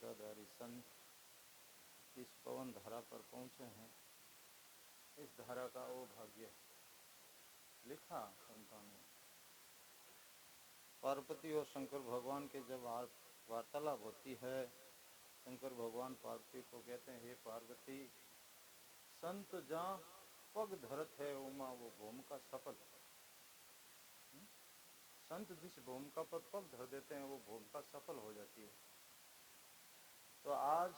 निष्ठाधारी संत इस पवन धारा पर पहुँचे हैं। इस धारा का वो भाग्य लिखा संतों ने। पार्वती और शंकर भगवान के जब वार्तालाप होती है, शंकर भगवान पार्वती को कहते हैं, हे पार्वती, संत जहाँ पग धरत है उमा वो भूमिका सफल। संत जिस भूमिका पर पग धर देते हैं वो भूमिका सफल हो जाती है। तो आज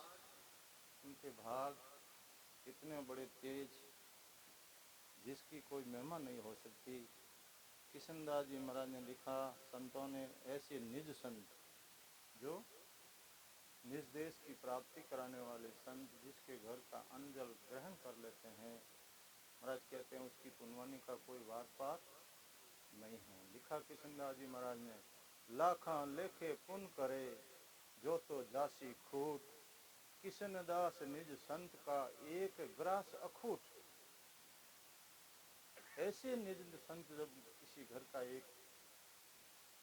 उनके भाग इतने बड़े तेज जिसकी कोई महिमा नहीं हो सकती। किशनदास जी महाराज ने लिखा, संतों ने ऐसे निज संत जो निज देश की प्राप्ति कराने वाले संत जिसके घर का अन्न जल ग्रहण कर लेते हैं, महाराज कहते हैं उसकी पुण्यवानी का कोई वार पार नहीं है। लिखा किशनदास जी महाराज ने, लाखा लेखे पुण्य करे जो तो जासी खूट, किशनदास निज संत का एक ग्रास अखूट। ऐसे निज संत जब किसी घर का एक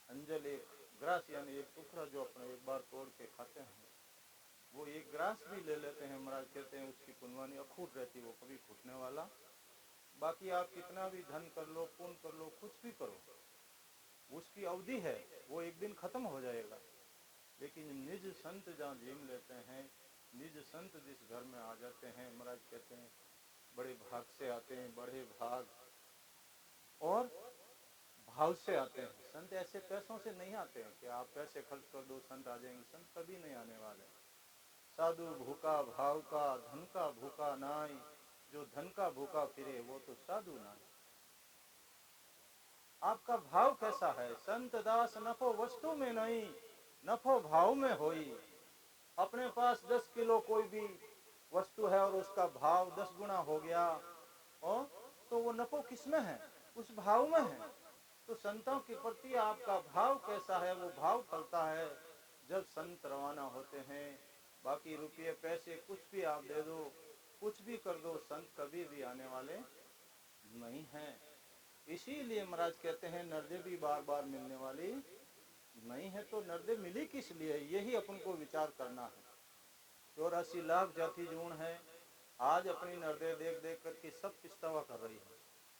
अंजल, एक ग्रास यानी एक टुकड़ा जो अपने एक बार तोड़ के खाते हैं, वो एक ग्रास भी ले लेते हैं, महाराज कहते हैं उसकी पुण्यवानी अखूट रहती है, वो कभी फूटने वाला। बाकी आप कितना भी धन कर लो, पुण्य कर लो, कुछ भी करो, उसकी अवधि है, वो एक दिन खत्म हो जाएगा। लेकिन निज संत जहाँ जीम लेते हैं, निज संत जिस घर में आ जाते हैं, महाराज कहते हैं बड़े भाग से आते हैं, बड़े भाग और भाव से आते हैं। संत ऐसे पैसों से नहीं आते हैं कि आप पैसे खर्च कर दो संत आ जाएंगे, संत कभी नहीं आने वाले। साधु भूखा भाव का, धन का भूखा नाई, जो धन का भूखा फिरे वो तो साधु नाई। आपका भाव कैसा है? संत दास नफो वस्तु में नहीं, नफो भाव में होई। अपने पास 10 किलो कोई भी वस्तु है और उसका भाव 10 गुना हो गया, और तो वो नफो किसमें है? उस भाव में है। तो संतों के प्रति आपका भाव कैसा है? वो भाव फलता है जब संत रवाना होते हैं। बाकी रुपये पैसे कुछ भी आप दे दो, कुछ भी कर दो, संत कभी भी आने वाले नहीं हैं। इसीलिए महाराज कहते हैं नरदे भी बार बार मिलने वाली नहीं है। तो नरदे मिली किस लिए, यही अपन को विचार करना है। 84 लाख जाति जून है, आज अपनी नरदे देख देख करके सब पछतावा कर रही है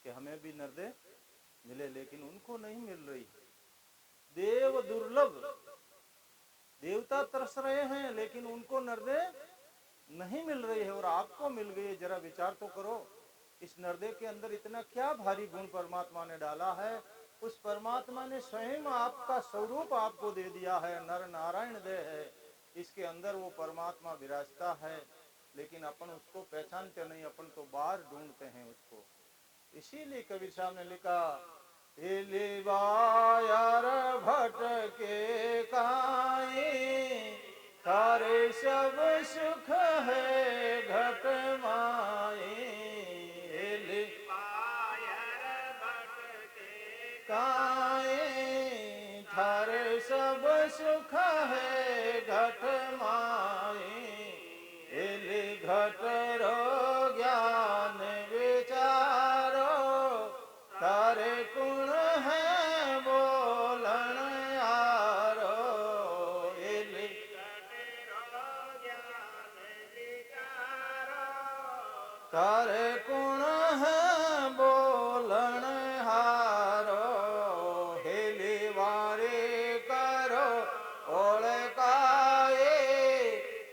कि हमें भी नरदे मिले, लेकिन उनको नहीं मिल रही। देव दुर्लभ, देवता तरस रहे हैं लेकिन उनको नरदे नहीं मिल रही है, और आपको मिल गई। जरा विचार तो करो, इस नरदे के अंदर इतना क्या भारी गुण परमात्मा ने डाला है। उस परमात्मा ने स्वयं आपका स्वरूप आपको दे दिया है, नर नारायण दे है, इसके अंदर वो परमात्मा विराजता है, लेकिन अपन उसको पहचानते नहीं, अपन तो बाहर ढूंढते हैं उसको। इसीलिए कबीर साहब ने लिखा, यार भटके काई, थारे सब सुख है घट माई। काई थारे सब सुख है घट माई। घट रो ज्ञान विचारो, थारे गुण है बोलन आरो। थारे गुण है बोलन हारो। हेली वारे करो ओळकाए,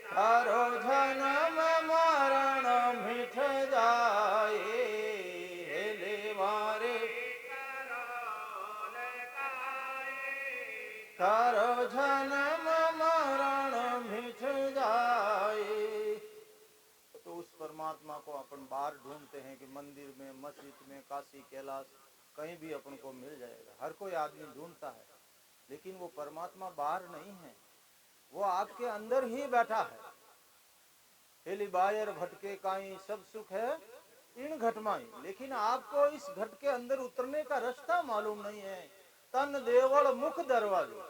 थारो जन्म मरण मिठ जाए। हेली वारे थारो जन्म मरण मिठ जाए। तो उस परमात्मा को अपन बाहर ढूंढते हैं कि मंदिर में, मस्जिद में, काशी कैलाश कहीं भी अपन को मिल जाएगा। हर कोई आदमी ढूंढता है, लेकिन वो परमात्मा बाहर नहीं है, वो आपके अंदर ही बैठा है। हेली बायर भटके काई, सब सुख है इन घटमाई। लेकिन आपको इस घट के अंदर उतरने का रास्ता मालूम नहीं है। तन देवल मुख दरवाजे,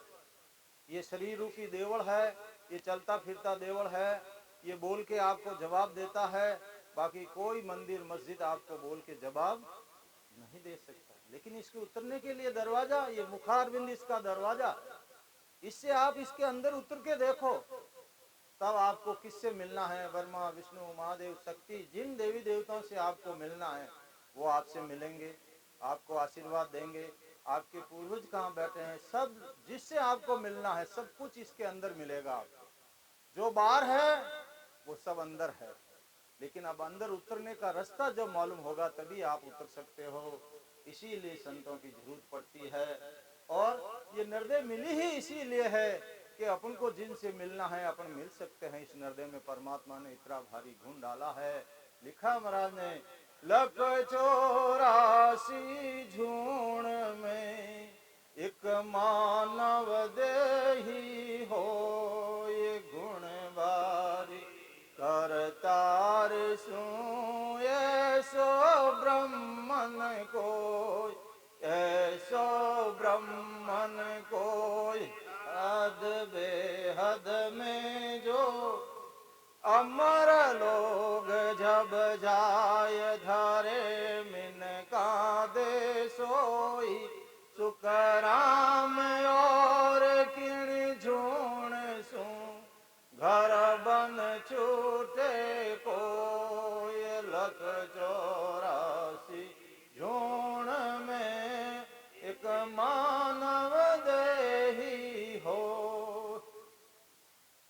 ये शरीर रूपी देवल है, ये चलता फिरता देवल है, ये बोल के आपको जवाब देता है। बाकी कोई मंदिर मस्जिद आपको बोल के जवाब नहीं दे सकता। लेकिन इसके उतरने के लिए दरवाजा, ये मुखारविंद इसका दरवाजा, इससे आप इसके अंदर उतर के देखो, तब आपको किससे मिलना है? ब्रह्मा विष्णु महादेव शक्ति, जिन देवी देवताओं से आपको मिलना है वो आपसे मिलेंगे, आपको आशीर्वाद देंगे। आपके पूर्वज कहाँ बैठे हैं, सब जिससे आपको मिलना है सब कुछ इसके अंदर मिलेगा आपको। जो बाहर है वो सब अंदर है, लेकिन अब अंदर उतरने का रास्ता जब मालूम होगा तभी आप उतर सकते हो। इसीलिए संतों की जरूरत पड़ती है। और ये निर्दय मिली ही इसीलिए है कि अपन को जिनसे मिलना है अपन मिल सकते हैं। इस निर्दय में परमात्मा ने इतना भारी गुण डाला है। लिखा महाराज ने, लख 84 झूण में एक मानव देही हो, ये गुण बारी करतार सु ऐसो ब्रह्मन कोई, ऐसो ब्रह्मन कोई, हद बेहद में जो अमर लोग जब जाय धरे मिन का दे सोई, सुखराम और किण झूण सू घर बन छूटे कोई, लख 84 झूण में एक मानव देही हो।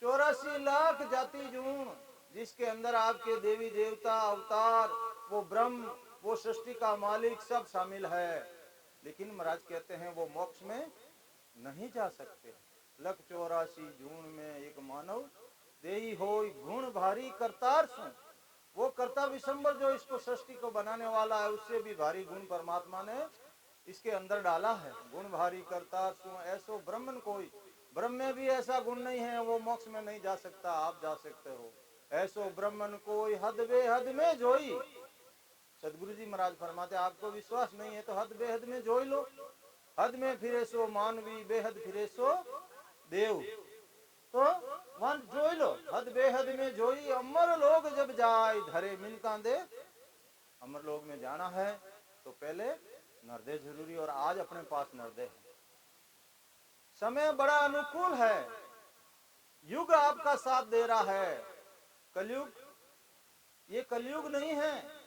84 लाख जाति जून जिसके अंदर आपके देवी देवता अवतार, वो ब्रह्म, वो सृष्टि का मालिक सब शामिल है। लेकिन महाराज कहते हैं वो मोक्ष में नहीं जा सकते। लख 84 जून में एक मानव देही हो, गुण भारी करतार सु। वो कर्ता विशंबर जो इसको सृष्टि को बनाने वाला है उससे भी भारी गुण परमात्मा ने इसके अंदर डाला है। गुण भारी करतार सु ऐसो ब्रह्मन कोई, ब्रह्म में भी ऐसा गुण नहीं है, वो मोक्ष में नहीं जा सकता, आप जा सकते हो। ऐसो ब्रह्मन कोई हद बेहद में जोई। सदगुरु जी महाराज फरमाते आपको विश्वास नहीं है तो हद बेहद में जोई लो। हद में फिरे सो मानवी, बेहद फिरे सो देव। तो वन जोई लो, हद बेहद में जोई अमर लोग जब जाए धरे मिन कांदे। अमर लोग में जाना है तो पहले नरदे जरूरी, और आज अपने पास नरदे है। समय बड़ा अनुकूल है, युग आपका साथ दे रहा है। कलयुग ये कलयुग नहीं है,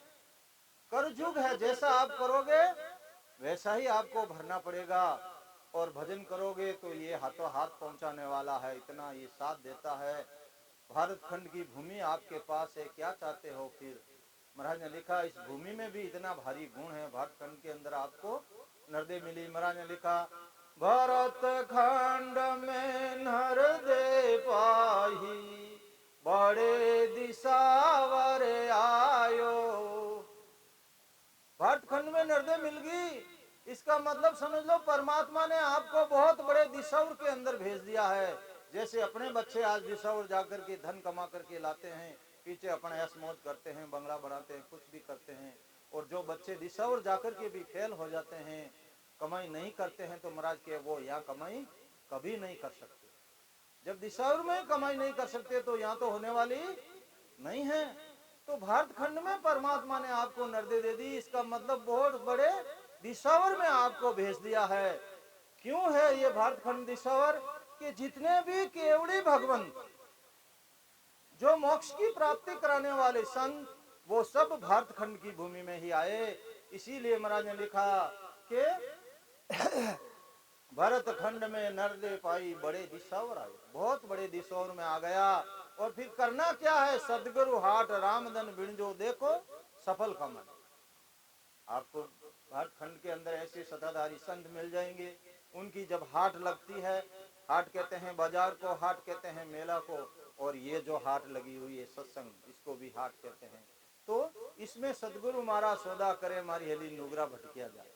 करयुग है। जैसा आप करोगे वैसा ही आपको भरना पड़ेगा, और भजन करोगे तो ये हाथों हाथ पहुंचाने वाला है, इतना ये साथ देता है। भारत खंड की भूमि आपके पास है, क्या चाहते हो फिर? महाराज ने लिखा इस भूमि में भी इतना भारी गुण है, भारत खंड के अंदर आपको नरदे मिली। महाराज ने लिखा भारत खंड में नरदे पाही, बड़े दिशावर आयो। भारत खंड में नरदे मिल गई, इसका मतलब समझ लो परमात्मा ने आपको बहुत बड़े दिशावर के अंदर भेज दिया है। जैसे अपने बच्चे आज दिशावर जाकर के धन कमा करके लाते हैं, पीछे अपने ऐश मौज करते हैं, बंगला बनाते हैं, कुछ भी करते हैं, और जो बच्चे दिशावर जाकर के भी फेल हो जाते हैं, कमाई नहीं करते हैं, तो महाराज के वो यहाँ कमाई कभी नहीं कर सकते। जब दिशावर में कमाई नहीं कर सकते तो यहाँ तो होने वाली नहीं है। तो भारत खंड में परमात्मा ने आपको नरदे दे दी, इसका मतलब बहुत बड़े दिशावर में आपको भेज दिया है। क्यों है ये भारत खंड दिशावर? कि जितने भी केवड़ी भगवंत जो मोक्ष की प्राप्ति कराने वाले संत, वो सब भारत खंड की भूमि में ही आए। इसीलिए महाराज ने लिखा कि भारत खंड में नरदे पाई, बड़े दिशावर आए, बहुत बड़े दिशावर में आ गया। और फिर करना क्या है? सदगुरु हाट रामदन बिणजो देखो सफल कमन। आपको भारत खंड के अंदर ऐसे सताधारी संत मिल जाएंगे, उनकी जब हाट लगती है, हाट कहते हैं बाजार को, हाट कहते हैं मेला को, और ये जो हाट लगी हुई है सत्संग, इसको भी हाट कहते हैं। तो इसमें सदगुरु मारा सौदा करे, मारी हेली नुगरा भटकिया जाए।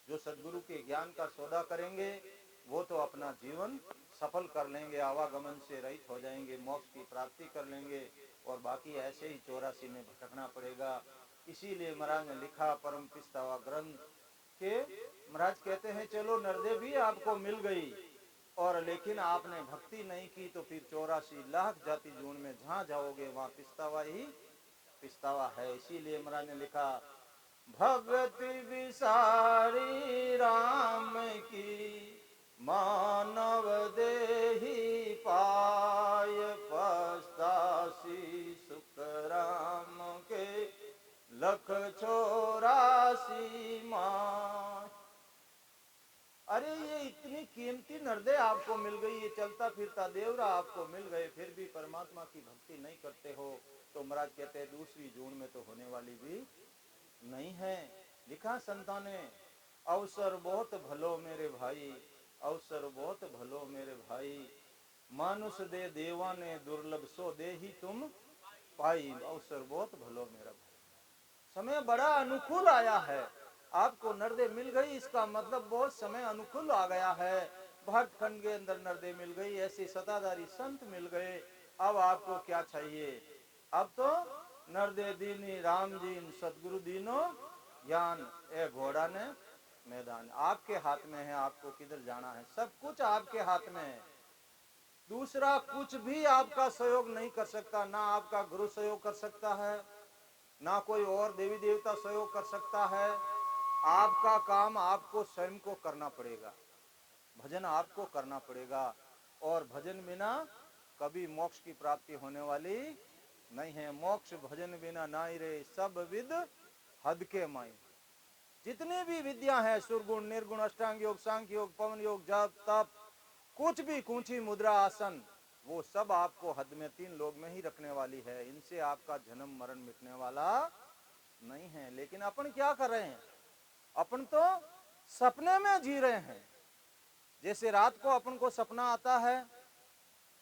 जो सदगुरु के ज्ञान का सौदा करेंगे वो तो अपना जीवन सफल कर लेंगे, आवागमन से रहित हो जाएंगे, मोक्ष की प्राप्ति कर लेंगे, और बाकी ऐसे ही 84 में भटकना पड़ेगा। इसीलिए महाराज ने लिखा परम पिस्तावा ग्रंथ के, महाराज कहते हैं चलो नरदे भी आपको मिल गई, और लेकिन आपने भक्ति नहीं की तो फिर 84 लाख जाति जून में जहाँ जाओगे वहाँ पिस्तावा ही पिस्तावा है। इसीलिए महाराज ने लिखा भगति विसारी राम की, मानव देही पाय लख 84 माँ। अरे ये इतनी कीमती नरदे आपको मिल गई, ये चलता फिरता देवरा आपको मिल गए, फिर भी परमात्मा की भक्ति नहीं करते हो। तो महाराज कहते हैं दूसरी जून में तो होने वाली भी नहीं है। लिखा संतों ने, अवसर बहुत भलो मेरे भाई, अवसर बहुत भलो मेरे भाई, मानुष दे देवा ने दुर्लभ सो दे ही तुम पाई। अवसर बहुत भलो मेरा भाई, समय बड़ा अनुकूल आया है, आपको नरदे मिल गई, इसका मतलब बहुत समय अनुकूल आ गया है। भक्त खंड के अंदर नरदे मिल गई, ऐसे सताधारी संत मिल गए। अब आपको क्या चाहिए? अब तो नरदे दीनी राम जी सदगुरु दीनो ज्ञान, ए घोड़ा ने मैदान आपके हाथ में है। आपको किधर जाना है? सब कुछ आपके हाथ में है। दूसरा कुछ भी आपका सहयोग नहीं कर सकता, ना आपका गुरु सहयोग कर सकता है, ना कोई और देवी देवता सहयोग कर सकता है। आपका काम आपको स्वयं को करना पड़ेगा, भजन आपको करना पड़ेगा। और भजन बिना कभी मोक्ष की प्राप्ति होने वाली नहीं है। मोक्ष भजन बिना नाई रे, सब विद हद के माई। जितनी भी विद्या है, सुरगुण निर्गुण अष्टांग योग सांख्य योग पवन योग जप तप, कुछ भी कूंची मुद्रा आसन, वो सब आपको हद में 3 लोग में ही रखने वाली है। इनसे आपका जन्म मरण मिटने वाला नहीं है। लेकिन अपन क्या कर रहे हैं? अपन तो सपने में जी रहे हैं। जैसे रात को अपन को सपना आता है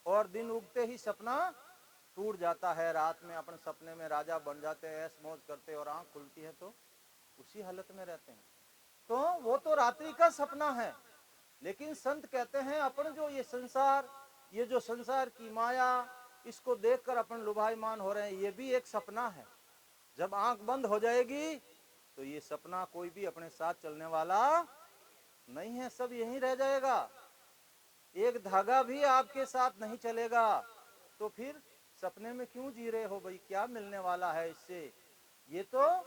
और दिन उगते ही सपना टूट जाता है। रात में अपन सपने में राजा बन जाते हैं, ऐश मौज करते हैं, और आंख खुलती है तो उसी हालत में रहते हैं। तो वो तो रात्रि का सपना है। लेकिन संत कहते हैं अपन जो ये संसार, ये जो संसार की माया, इसको देखकर अपन लुभायमान हो रहे हैं, ये भी एक सपना है। जब आंख बंद हो जाएगी तो ये सपना कोई भी अपने साथ चलने वाला नहीं है, सब यहीं रह जाएगा। एक धागा भी आपके साथ नहीं चलेगा। तो फिर सपने में क्यों जी रहे हो भाई? क्या मिलने वाला है इससे? ये तो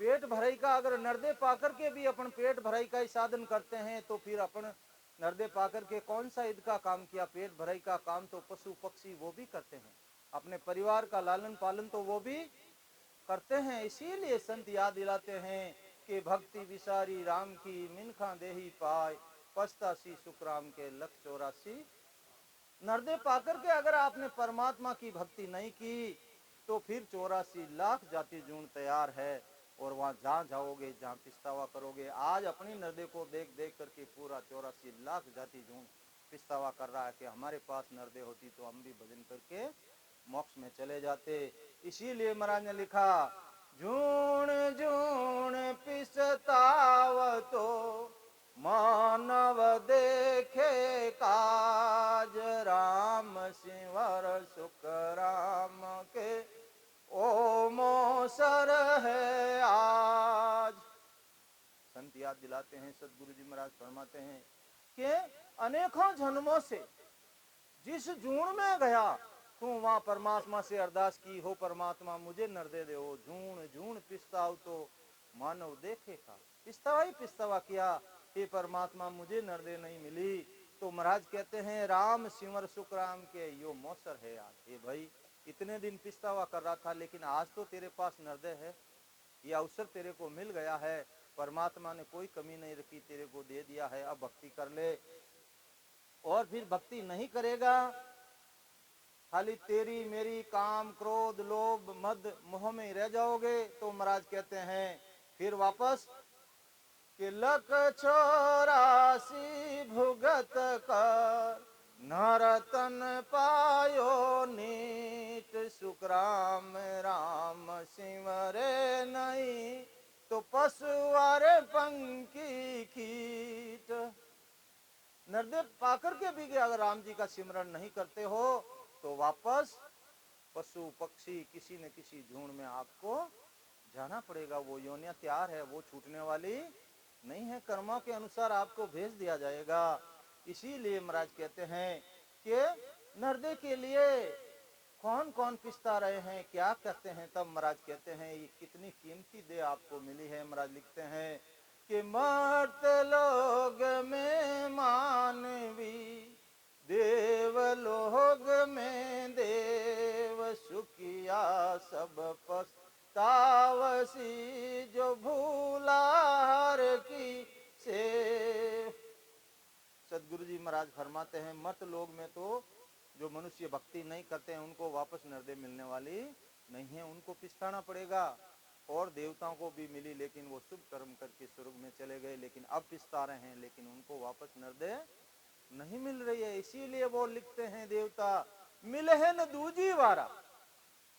पेट भराई का, अगर नरदे पाकर के भी अपन पेट भराई का ही साधन करते हैं, तो फिर अपन नरदे पाकर के कौन सा ईद का काम किया? पेट भराई का काम तो पशु पक्षी वो भी करते हैं, अपने परिवार का लालन पालन तो वो भी करते हैं। इसीलिए संत याद दिलाते हैं कि भक्ति विसारी राम की, मिनखा देही पाए, पछतासी सुखराम के लख 84। नरदे पाकर के अगर आपने परमात्मा की भक्ति नहीं की तो फिर 84 लाख जाति जून तैयार है, और वहां जहां जाओगे, जहां पिछतावा करोगे। आज अपनी नरदे को देख देख करके पूरा 84 लाख जाति जून पिछतावा कर रहा है कि हमारे पास नरदे होती तो हम भी भजन करके मोक्ष में चले जाते। इसीलिए महाराज ने लिखा, जूण जूण पिछतावतो मानव देखे काज, राम सिंवर सुख राम के ओ मोसर है आज। संत याद दिलाते हैं, सदगुरु जी महाराज फरमाते हैं कि अनेकों जन्मों से जिस जूण में गया तू वहां परमात्मा से अरदास की, हो परमात्मा मुझे नरदे दे। हो जूण जूण पिछताव तो मानव देखे का, पिछतावा ही पिछतावा किया, हे परमात्मा मुझे नरदे नहीं मिली। तो महाराज कहते हैं राम सिमर सुख राम के यो मौसर है आज। हे भाई इतने दिन पिछतावा कर रहा था, लेकिन आज तो तेरे पास नरदे है, ये अवसर तेरे को मिल गया है। परमात्मा ने कोई कमी नहीं रखी, तेरे को दे दिया है, अब भक्ति कर ले। और फिर भक्ति नहीं करेगा, खाली तेरी मेरी काम क्रोध लोभ मद मोह में रह जाओगे, तो महाराज कहते हैं फिर वापस कि लख 84 भुगत कर, नरतन पायो नीट, सुख राम राम सिमरे नहीं, तो पशुआर पंखी कीट। नरदे पाकर के भी अगर राम जी का सिमरण नहीं करते हो तो वापस पशु पक्षी किसी न किसी झुंड में आपको जाना पड़ेगा। वो योनिया तैयार है, वो छूटने वाली नहीं है, कर्मों के अनुसार आपको भेज दिया जाएगा। इसीलिए महाराज कहते हैं कि नरदे के लिए कौन कौन पिसता रहे हैं, क्या कहते हैं। तब महाराज कहते हैं ये कितनी कीमती दे आपको मिली है। महाराज लिखते हैं कि मर्त लोग में मानवी, देवलोक में देव, सुखिया सब पछतावसी महाराज फरमाते हैं मर्त लोग में तो जो मनुष्य भक्ति नहीं करते हैं उनको वापस नरदे मिलने वाली नहीं है, उनको पिछताना पड़ेगा। और देवताओं को भी मिली लेकिन वो शुभ कर्म करके स्वर्ग में चले गए, लेकिन अब पिछता रहे हैं, लेकिन उनको वापस नरदे नहीं मिल रही है। इसीलिए वो लिखते हैं देवता मिले है न दूजी वारा,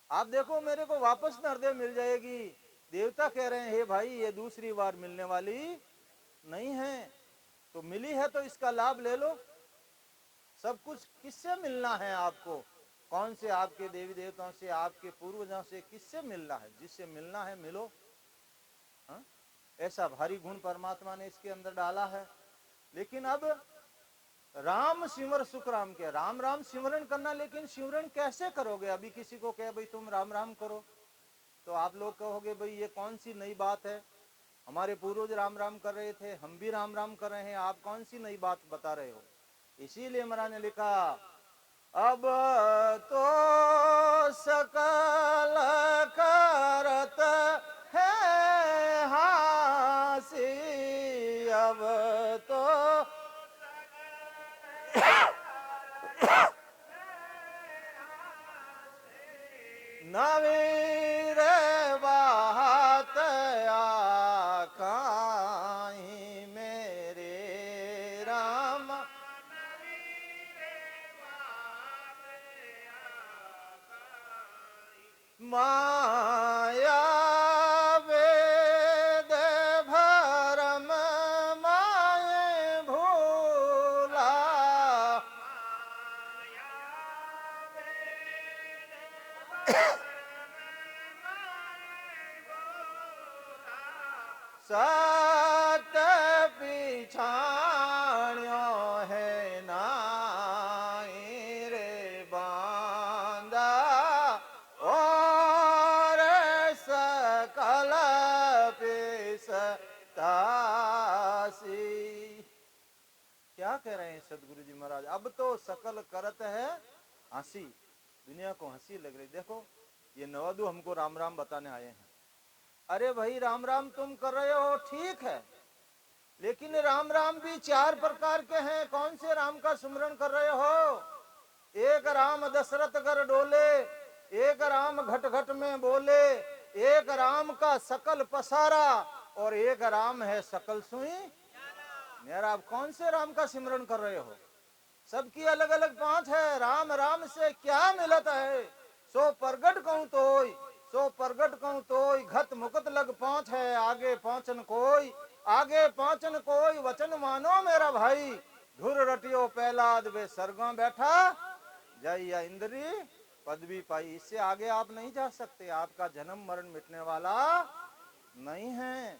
आप देखो मेरे को वापस नरदे मिल जाएगी। देवता कह रहे हैं हे भाई ये दूसरी बार मिलने वाली नहीं है, तो मिली है तो इसका लाभ ले लो। सब कुछ किससे मिलना है आपको? कौन से आपके देवी देवताओं से, आपके पूर्वजों से, किससे मिलना है? जिससे मिलना है मिलो। हा? ऐसा भारी गुण परमात्मा ने इसके अंदर डाला है। लेकिन अब राम सिमर सुख राम के, राम राम सिमरन करना, लेकिन सिमरन कैसे करोगे? अभी किसी को कहे भाई तुम राम राम करो तो आप लोग कहोगे भाई ये कौन सी नई बात है, हमारे पूर्वज राम राम कर रहे थे, हम भी राम राम कर रहे हैं, आप कौन सी नई बात बता रहे हो? इसीलिए महाराज ने लिखा अब तो सकल करत है हासी, अब तो नवीर बात आकाई मेरे राम, माया वेद भरम माये भूला, सत पिछाण्यो है नाई रे बांधा, और सकल पिसतासी। क्या कह रहे हैं सदगुरु जी महाराज? अब तो सकल करत है हंसी, दुनिया को हंसी लग रही। देखो ये नवादू हमको राम राम बताने आए हैं। अरे भाई राम राम तुम कर रहे हो ठीक है, लेकिन राम राम भी चार प्रकार के हैं। कौन से राम का सुमरन कर रहे हो? एक राम दशरथ कर डोले, एक राम घट घट में बोले, एक राम का सकल पसारा, और एक राम है सकल सुई मेरा। आप कौन से राम का सिमरन कर रहे हो? सबकी अलग अलग पांच है। राम राम से क्या मिलत है? सो प्रगट कहूं तोय, सो प्रगट कहूं तोय, घत मुकत लग पांच है, आगे पांचन कोई, आगे पांचन कोई, वचन मानो मेरा भाई, धुर रटियो पहलाद वे सरगा बैठा, जय या इंद्री पदवी पाई। इससे आगे आप नहीं जा सकते, आपका जन्म मरण मिटने वाला नहीं है।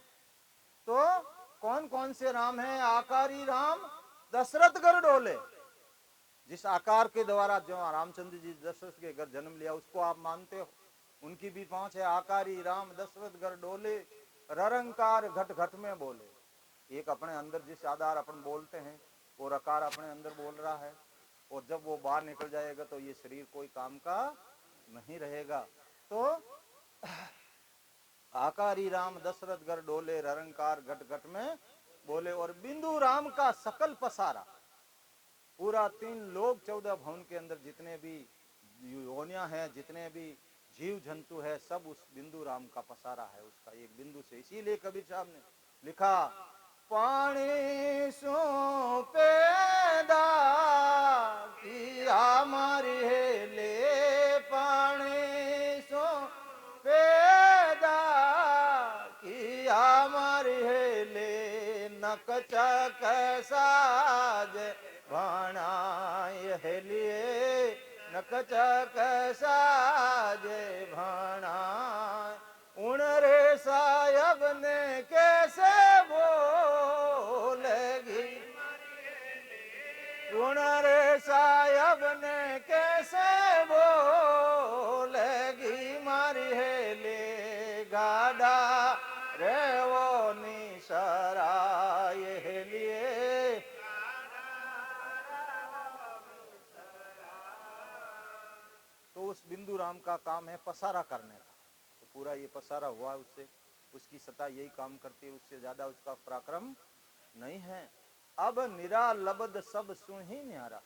तो कौन कौन से राम हैं? आकारी राम दशरथ घर डोले, जिस आकार के द्वारा जो रामचंद्र जी दशरथ के घर जन्म लिया उसको आप मानते हो, उनकी भी पांच है। आकारी राम दशरथ घर डोले, ररंकार घट घट में बोले। एक अपने अंदर जिस आधार अपन बोलते हैं वो रकार अपने अंदर बोल रहा है, और जब वो बाहर निकल जाएगा तो ये शरीर कोई काम का नहीं रहेगा। तो आकारी राम दशरथ घर डोले, ररंकार घट घट में बोले, और बिंदु राम का सकल पसारा, पूरा 3 लोक 14 भवन के अंदर जितने भी योनियां हैं, जितने भी जीव जंतु है, सब उस बिंदु राम का पसारा है, उसका एक बिंदु से। इसीलिए कबीर साहब ने लिखा पानी सो पैदा किया मारी है ले, पानी सो पैदा किया मारी है ले, नक चक साज भाणाय है लिए, नक चक साजे भाणाय। उन रे साहब ने कैसे बोलेगी, उन रे साहब ने कैसे बोलेगी, मारी है ले गाड़ा रे वो निसराय है लिए। तो उस बिंदु राम का काम है पसारा करने का, तो पूरा ये पसारा हुआ उससे, उसकी सत्ता यही काम करती है, उससे ज्यादा उसका पराक्रम नहीं है। अब निरा लबद सब सुही न्यारा।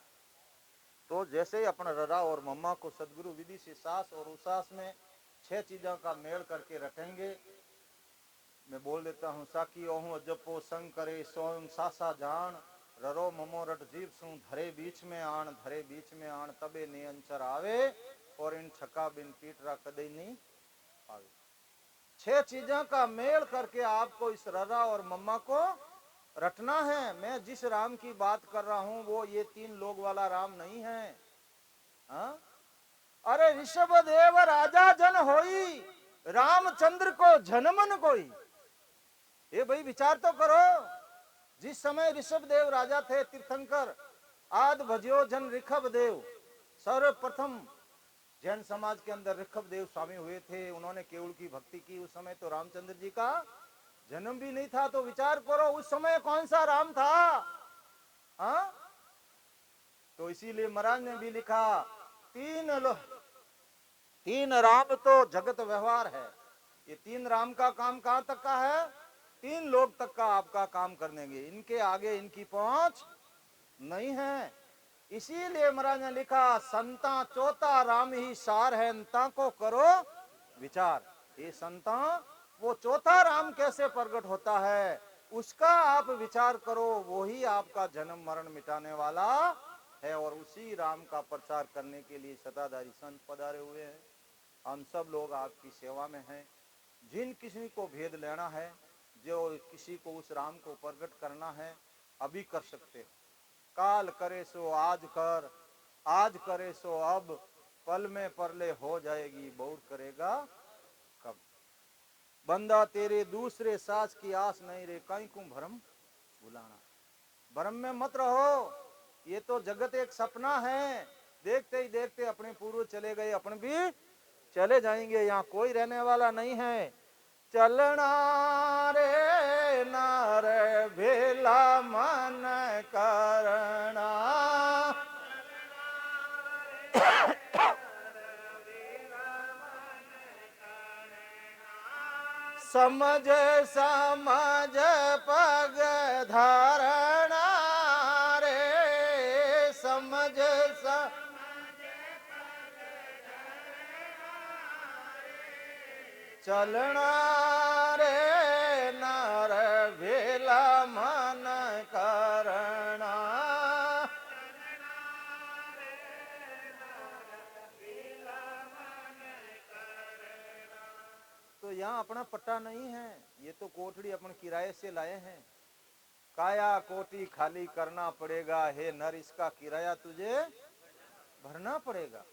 तो जैसे ही अपना ररा और मम्मा को सदगुरु विधि से सास और उसास में 6 चीजों का मेल करके रखेंगे। मैं बोल देता हूँ, साकी ओहू जपो संग करे सोम सासा जान, ररो ममो रट जीव सू धरे बीच में आण तबे नियंचर आवे, और इन छका बिन पीटरा कदे नहीं आवे। 6 चीजों का मेल करके आपको इस ररा और मम्मा को रटना है। मैं जिस राम की बात कर रहा हूं वो ये 3 लोग वाला राम नहीं है। हा? अरे ऋषभ देव राजा जन होई, रामचंद्र को जनमन कोई। ये भाई विचार तो करो, जिस समय ऋषभ देव राजा थे तीर्थंकर, आद भजियो जन ऋषभ देव, सर्वप्रथम जैन समाज के अंदर ऋषभ देव स्वामी हुए थे। उन्होंने केवल की भक्ति की। उस समय तो रामचंद्र जी का जन्म भी नहीं था। तो विचार करो उस समय कौन सा राम था। हा? तो इसीलिए महाराज ने भी लिखा, 3 राम तो जगत व्यवहार है। ये 3 राम का काम कहां तक का है? 3 लोग तक का आपका काम कर देंगे, इनके आगे इनकी पहुंच नहीं है। इसीलिए महाराज ने लिखा, संता चौथा राम ही सार है, अंता को करो विचार। ये संता वो चौथा राम कैसे प्रकट होता है उसका आप विचार करो। वो ही आपका जन्म मरण मिटाने वाला है, और उसी राम का प्रचार करने के लिए सताधारी संत पधारे हुए हैं। हम सब लोग आपकी सेवा में हैं। जिन किसी को भेद लेना है, जो किसी को उस राम को प्रकट करना है, अभी कर सकते। काल करे सो आज कर, आज करे सो अब, पल में परले हो जाएगी, बहुत करेगा कब। बंदा तेरे दूसरे सास की आस नहीं रे, कहीं को भरम बुलाना। भरम में मत रहो, ये तो जगत एक सपना है। देखते ही देखते अपने पूर्व चले गए, अपन भी चले जाएंगे, यहाँ कोई रहने वाला नहीं है। चलना रे नार भेला मन करना, समझ समझ पग धारणा रे, समझ चलना रे नार भेला मन करना। तो यहाँ अपना पट्टा नहीं है, ये तो कोठड़ी अपन किराए से लाए हैं। काया कोठी खाली करना पड़ेगा, हे नर इसका किराया तुझे भरना पड़ेगा।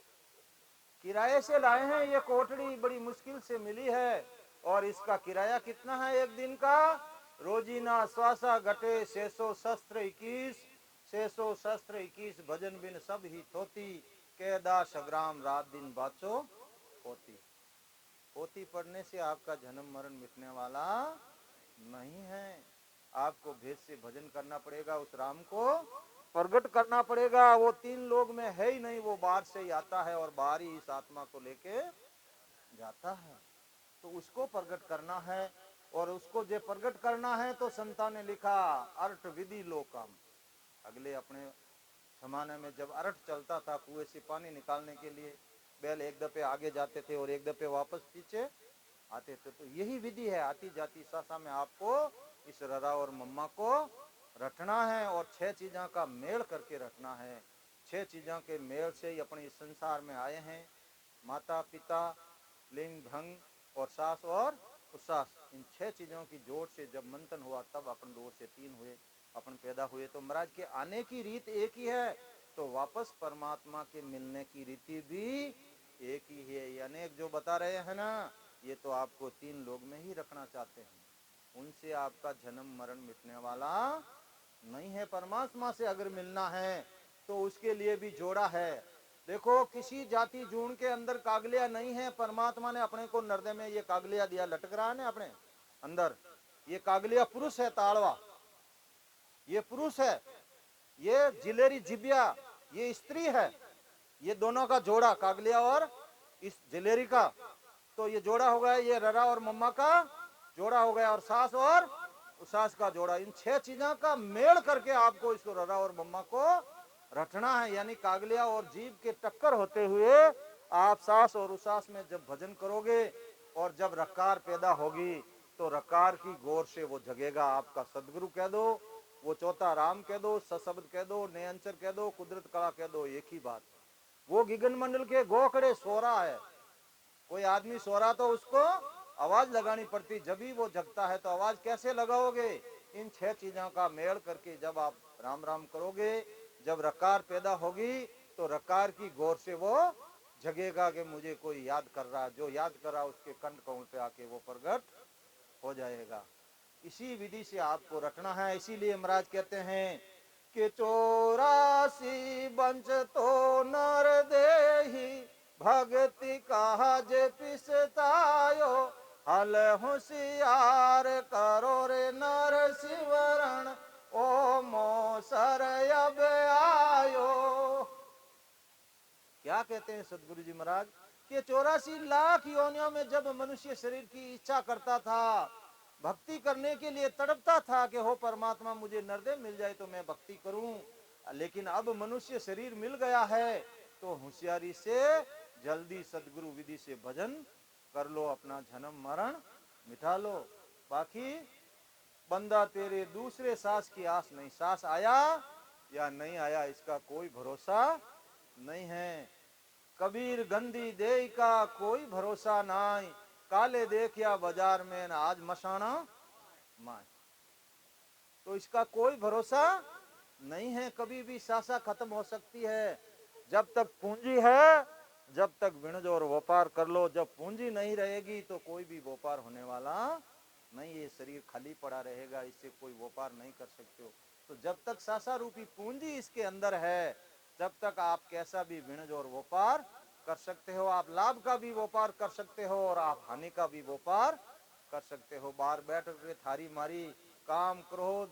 किराए से लाए हैं ये कोठड़ी, बड़ी मुश्किल से मिली है, और इसका किराया कितना है एक दिन का? रोजीना स्वासा घटे 621, 621 भजन बिन सब ही थोती, कैदा सग्राम रात दिन बाचो होती। पोथी पढ़ने से आपका जन्म मरण मिटने वाला नहीं है। आपको भेद से भजन करना पड़ेगा, उस राम को प्रकट करना पड़ेगा। वो 3 लोग में है ही नहीं, वो बाहर से ही आता है और बाहर ही इस आत्मा को लेके जाता है। तो उसको प्रकट करना है, और उसको जो प्रकट करना है तो संता ने लिखा, अर्थ विधि लोकम। अगले अपने जमाने में जब अर्थ चलता था, कुएं से पानी निकालने के लिए बैल एक दफे आगे जाते थे और एक दफे वापस पीछे आते थे। तो यही विधि है, आती जाती सासा में आपको इस ररा और मम्मा को रटना है, और 6 चीजों का मेल करके रखना है। 6 चीजों के मेल से ही अपने इस संसार में आए हैं। माता पिता, लिंग भंग और सास और उसास, इन 6 चीजों की जोड़ से जब मंथन हुआ तब अपन 2 से 3 हुए, अपन पैदा हुए। तो महाराज के आने की रीत एक ही है, तो वापस परमात्मा के मिलने की रीति भी एक ही है। ये अनेक जो बता रहे हैं ना, ये तो आपको 3 लोग में ही रखना चाहते हैं। उनसे आपका जन्म मरण मिटने वाला नहीं है। परमात्मा से अगर मिलना है तो उसके लिए भी जोड़ा है। देखो, किसी जाति जून के अंदर कागलिया नहीं है। परमात्मा ने अपने को नर्दे में ये कागलिया दिया, लटक रहा है ना अपने अंदर। ये कागलिया पुरुष है, ताड़वा ये पुरुष है, ये जिलेरी जिबिया ये स्त्री है। ये दोनों का जोड़ा, कागलिया और इस जिलेरी का, तो ये जोड़ा हो गया। ये ररा और मम्मा का जोड़ा हो गया, और सास और उसास का जोड़ा, इन 6 चीजों का मेल करके आपको इसको ररा और मम्मा को रटना है। यानी कागलिया और जीभ के टक्कर होते हुए आप सास और उसास में जब भजन करोगे और जब रकार पैदा होगी तो रकार की गौर से वो जगेगा। आपका सदगुरु कह दो, वो चौथा राम कह दो, सशब्द कह दो, नयंचर कह दो, कुदरत कला कह दो, एक ही बात। वो गिगन मंडल के गोखड़े सो रहा है, कोई आदमी सो रहा तो उसको आवाज लगानी पड़ती, जब भी वो जगता है तो आवाज कैसे लगाओगे? इन 6 चीजों का मेल करके जब आप राम राम करोगे, जब रकार पैदा होगी तो रकार की गौर से वो जगेगा कि मुझे कोई याद कर रहा, जो याद कर रहा उसके कंठ कौन पे आके वो प्रगट हो जाएगा। इसी विधि से आपको रटना है। इसीलिए महाराज कहते हैं कि 84 बंच तो नर देही भक्ति काज पिसतायो, हल होशियार करो रे नर शिवरण, ओ मोसर अब आयो। क्या कहते हैं सदगुरु जी महाराज कि 84 लाख योनियों में जब मनुष्य शरीर की इच्छा करता था, भक्ति करने के लिए तड़पता था कि हो परमात्मा मुझे नरदेव मिल जाए तो मैं भक्ति करूं, लेकिन अब मनुष्य शरीर मिल गया है तो होशियारी से जल्दी सदगुरु विधि से भजन कर लो, अपना जन्म मरण मिटा लो। बाकी बंदा तेरे दूसरे सांस की आस नहीं, सांस आया या नहीं आया इसका कोई भरोसा नहीं है। कबीर गंदी देह का कोई भरोसा नहीं, काले देखिया बाजार में न आज मसाना माए, तो इसका कोई भरोसा नहीं है, कभी भी सासा खत्म हो सकती है। जब तक पूंजी है जब तक विणज और व्यापार कर लो, जब पूंजी नहीं रहेगी तो कोई भी व्यापार होने वाला नहीं, ये शरीर खाली पड़ा रहेगा, इससे कोई व्यापार नहीं कर सकते हो। तो जब तक सासा रूपी पूंजी इसके अंदर है जब तक आप कैसा भी विणज और व्यापार कर सकते हो। आप लाभ का भी व्यापार कर सकते हो और आप हानि का भी व्यापार कर सकते हो। बाहर बैठ के थारी मारी काम क्रोध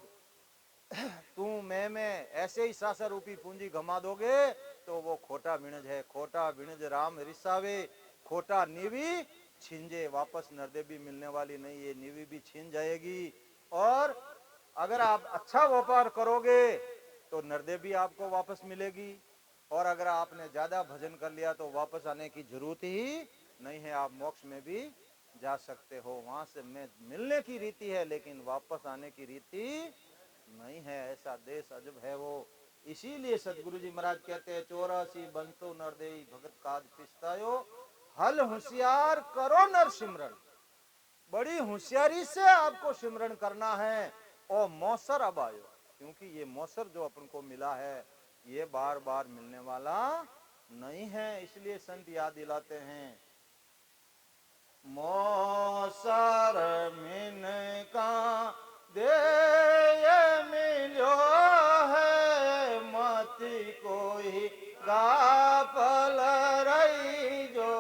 तू मैं ऐसे ही सासा रूपी पूंजी गमा दोगे तो वो खोटा विणज है। खोटा विणज राम रिसावे, खोटा नीवी छींजे, वापस नरदेवी मिलने वाली नहीं, ये नीवी भी छीन जाएगी। और अगर आप अच्छा व्यापार करोगे तो नरदेवी आपको वापस मिलेगी, और अगर आपने ज्यादा भजन कर लिया तो वापस आने की जरूरत ही नहीं है, आप मोक्ष में भी जा सकते हो। वहां से में मिलने की रीति है लेकिन वापस आने की रीति नहीं है, ऐसा देश अजब है वो। इसीलिए सदगुरु जी महाराज कहते हैं 84 बंतो नरदेई भगत काज पिसतायो, हल होशियार करो नर सिमरन, बड़ी होशियारी से आपको सिमरन करना है। और मौसर अब आयो, क्योंकि ये मौसर जो अपन को मिला है ये बार बार मिलने वाला नहीं है। इसलिए संत याद दिलाते हैं मौसर मिन का दे मिलो है, मति कोई गाफल रही जो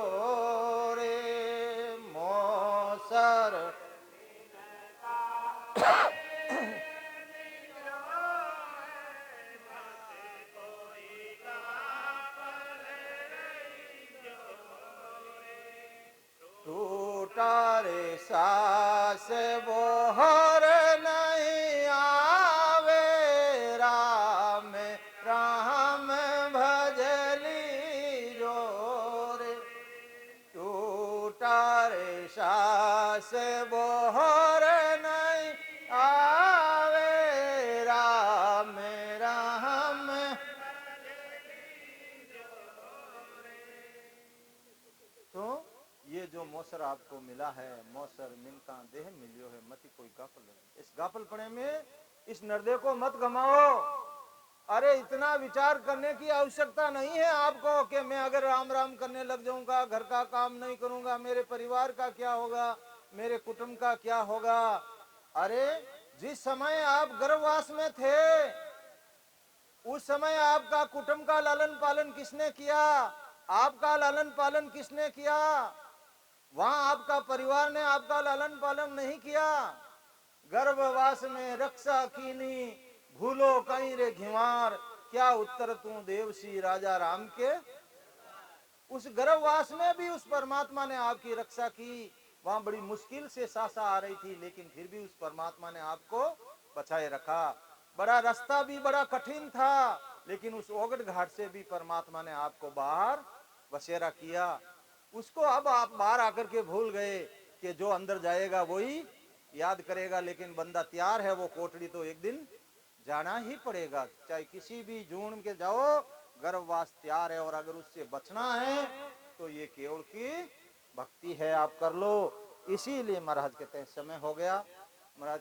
रे, मौसर टूटारे सास बोहर नहीं आवे, राम राम भजली जोरे, टूटारे सास बोहर नहीं आवे, राम राम। तो ये जो मौसर आपको मिला है, मौसर मिनका देह मिलियो है, मत कोई गाफल है। इस गाफलपने में इस नरदे को मत गमाओ। अरे इतना विचार करने की आवश्यकता नहीं है आपको कि मैं अगर राम राम करने लग जाऊंगा, घर का काम नहीं करूंगा, मेरे परिवार का क्या होगा, मेरे कुटुंब का क्या होगा। अरे जिस समय आप गर्भवास में थे उस समय आपका कुटुंब का लालन पालन किसने किया, आपका लालन पालन किसने किया? वहां आपका परिवार ने आपका लालन पालन नहीं किया। गर्भवास में रक्षा कीनी, भूलो कहीं रे घिवार, क्या उत्तर तू देवसी राजा राम के। उस गर्भवास में भी उस परमात्मा ने आपकी रक्षा की। वहां बड़ी मुश्किल से सासा आ रही थी, लेकिन फिर भी उस परमात्मा ने आपको बचाए रखा। बड़ा रास्ता भी बड़ा कठिन था, लेकिन उस ओगट घाट से भी परमात्मा ने आपको बाहर बसेरा किया। उसको अब आप बाहर आकर के भूल गए कि जो अंदर जाएगा वही याद करेगा, लेकिन बंदा तैयार है, वो कोठड़ी तो एक दिन जाना ही पड़ेगा। चाहे किसी भी जून के जाओ, गर्भवास तैयार है, और अगर उससे बचना है तो ये केवल की भक्ति है, आप कर लो। इसीलिए महाराज कहते हैं समय हो गया। महाराज